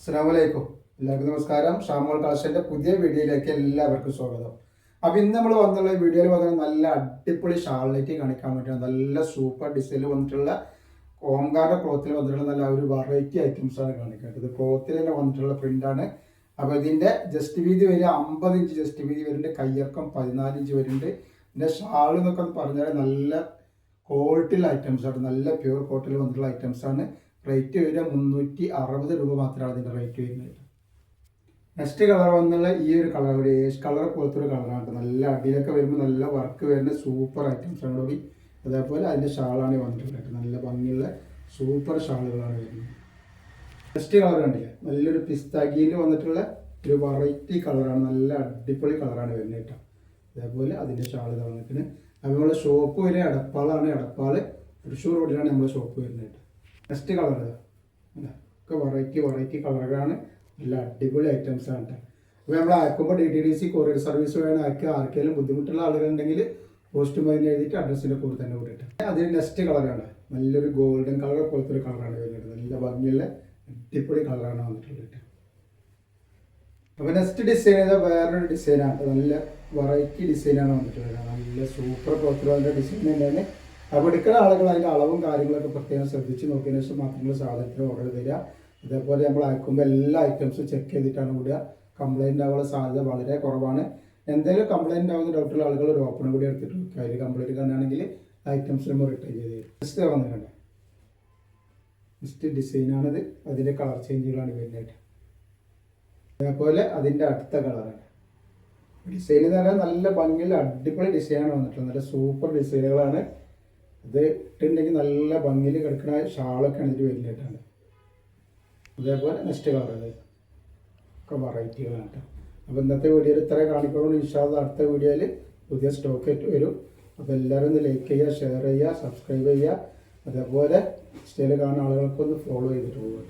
അസ്സലാമലൈക്കും. എല്ലാവർക്കും നമസ്കാരം. ഷാമോൾ കളക്ഷൻ്റെ പുതിയ വീഡിയോയിലേക്ക് എല്ലാവർക്കും സ്വാഗതം. അപ്പോൾ ഇന്ന് നമ്മൾ വന്നുള്ള വീഡിയോയിൽ വന്നത് നല്ല അടിപൊളി ഷാളിലേക്ക് കാണിക്കാൻ വേണ്ടിയിട്ടാണ്. നല്ല സൂപ്പർ ഡിസൈനിൽ വന്നിട്ടുള്ള ഓംകാര ക്ലോത്തിൽ വന്നിട്ടുള്ള നല്ല ഒരു വെറൈറ്റി ഐറ്റംസാണ് കാണിക്കുന്നത്. ഇത് ക്ലോത്തിൽ തന്നെ വന്നിട്ടുള്ള പ്രിൻ്റാണ്. അപ്പോൾ ഇതിൻ്റെ ജസ്റ്റ് വീതി വരിക 50 ഇഞ്ച് ജസ്റ്റ് വീതി വരുന്നുണ്ട്. കയ്യിറക്കം 14 ഇഞ്ച് വരുന്നുണ്ട്. ഇതിൻ്റെ ഷാൾ എന്നൊക്കെ പറഞ്ഞാൽ നല്ല ക്വാളിറ്റിയുള്ള ഐറ്റംസാണ്. നല്ല പ്യൂർ കോട്ടണിൽ വന്നിട്ടുള്ള ഐറ്റംസാണ്. റേറ്റ് വരിക 360 രൂപ മാത്രമാണ് ഇതിൻ്റെ റേറ്റ് വരുന്നത്. നെക്സ്റ്റ് കളർ വന്നുള്ള ഈ ഒരു കളർ, ഒരു ഏഷ് കളർ പോലത്തെ ഒരു കളറാണ്. നല്ല അടിയിലൊക്കെ വരുമ്പോൾ നല്ല വർക്ക് വരുന്ന സൂപ്പർ ഐറ്റംസാണ് കൂടി. അതേപോലെ അതിൻ്റെ ഷാളാണ് വന്നിട്ടുള്ളത്. നല്ല ഭംഗിയുള്ള സൂപ്പർ ഷാളുകളാണ് വരുന്നത്. നെക്സ്റ്റ് കളർ കണ്ടില്ലേ, നല്ലൊരു പിസ്താഗിയിൽ വന്നിട്ടുള്ള ഒരു വെറൈറ്റി കളറാണ്. നല്ല അടിപൊളി കളറാണ് വരുന്നത് കേട്ടോ. അതേപോലെ അതിൻ്റെ ഷാൾ വന്നിട്ട് അപ്പോൾ നമ്മളെ ഷോപ്പ് വരെ എടപ്പാളാണ്. എടപ്പാൾ തൃശ്ശൂർ റോഡിലാണ് നമ്മുടെ ഷോപ്പ് വരുന്നത് കേട്ടോ. നെക്സ്റ്റ് കളർ ഒക്കെ വെറൈറ്റി കളറുകളാണ്. നല്ല അടിപൊളി ഐറ്റംസ് ആണ് കേട്ടോ. അപ്പോൾ നമ്മൾ അയക്കുമ്പോൾ DTDC കൊറിയർ സർവീസ് വേണം അയക്കുക. ആർക്കെങ്കിലും ബുദ്ധിമുട്ടുള്ള ആളുകളുണ്ടെങ്കിൽ പോസ്റ്റ് മൈൻ എഴുതിയിട്ട് അഡ്രസ്സിൻ്റെ കൂടെ തന്നെ വിട്ടിട്ട്. അതിന് നെക്സ്റ്റ് കളറാണ് നല്ലൊരു ഗോൾഡൻ കളർ പോലത്തെ ഒരു കളറാണ് വരുന്നത്. നല്ല ഭംഗിയുള്ള അടിപൊളി കളറാണ് വന്നിട്ടുള്ളത്. അപ്പോൾ നെക്സ്റ്റ് ഡിസൈൻ ചെയ്താൽ വേറൊരു ഡിസൈനാണ്. നല്ല വെറൈറ്റി ഡിസൈനാണ് വന്നിട്ടുള്ളത്. നല്ല സൂപ്പർ ക്ലോത്തിലുള്ള ഡിസൈൻ തന്നെയാണ്. അപ്പോൾ എടുക്കുന്ന ആളുകൾ അതിൻ്റെ അളവും കാര്യങ്ങളൊക്കെ പ്രത്യേകം ശ്രദ്ധിച്ച് നോക്കിയതിന് ശേഷം മാത്രമേ സാധനത്തിന് ഓർഡർ തരിക. അതേപോലെ നമ്മൾ അയക്കുമ്പോൾ എല്ലാ ഐറ്റംസും ചെക്ക് ചെയ്തിട്ടാണ് വിടുക. കംപ്ലയിൻ്റ് ആവാനുള്ള സാധ്യത വളരെ കുറവാണ്. എന്തെങ്കിലും കംപ്ലയിൻ്റ് ആവുന്ന ഡൗട്ടുള്ള ആളുകൾ ഒരു ഓപ്പൺ കൂടി എടുത്തിട്ട് വെക്കുക. അതിൽ കംപ്ലയിൻറ്റ് കാണുകയാണെങ്കിൽ ഐറ്റംസ് നമ്മൾ റിട്ടേൺ ചെയ്ത് തരും. നെക്സ്റ്റ് വന്നിട്ടുണ്ട് നെക്സ്റ്റ് ഡിസൈനാണിത്. അതിൻ്റെ കളർ ചേഞ്ചുകളാണ് വരുന്നത്. അതേപോലെ അതിൻ്റെ അടുത്ത കളറാണ് ഡിസൈൻ എന്ന് പറഞ്ഞാൽ നല്ല ഭംഗിയുള്ള അടിപൊളി ഡിസൈനാണ് വന്നിട്ടുള്ളത്. നല്ല സൂപ്പർ ഡിസൈനുകളാണ്. ഇത് ഇട്ടുണ്ടെങ്കിൽ നല്ല ഭംഗിയിൽ കിടക്കുന്ന ഷാളൊക്കെയാണ് ഇതിൽ വരുന്നതായിട്ടാണ്. അതേപോലെ നെക്സ്റ്റ് കളർ ഒക്കെ വെറൈറ്റികളാണ് കേട്ടോ. അപ്പോൾ ഇന്നത്തെ വീഡിയോയിൽ ഇത്ര കാണിക്കുള്ളൂ. ഇൻഷാ അല്ലാഹ് അടുത്ത വീഡിയോയിൽ പുതിയ സ്റ്റോക്ക് വരും. അപ്പോൾ എല്ലാവരും ഒന്ന് ലൈക്ക് ചെയ്യുക, ഷെയർ ചെയ്യുക, സബ്സ്ക്രൈബ് ചെയ്യുക. അതേപോലെ ഇൻസ്റ്റയിൽ കാണുന്ന ആളുകൾക്കൊന്ന് ഫോളോ ചെയ്തിട്ട് പോകും.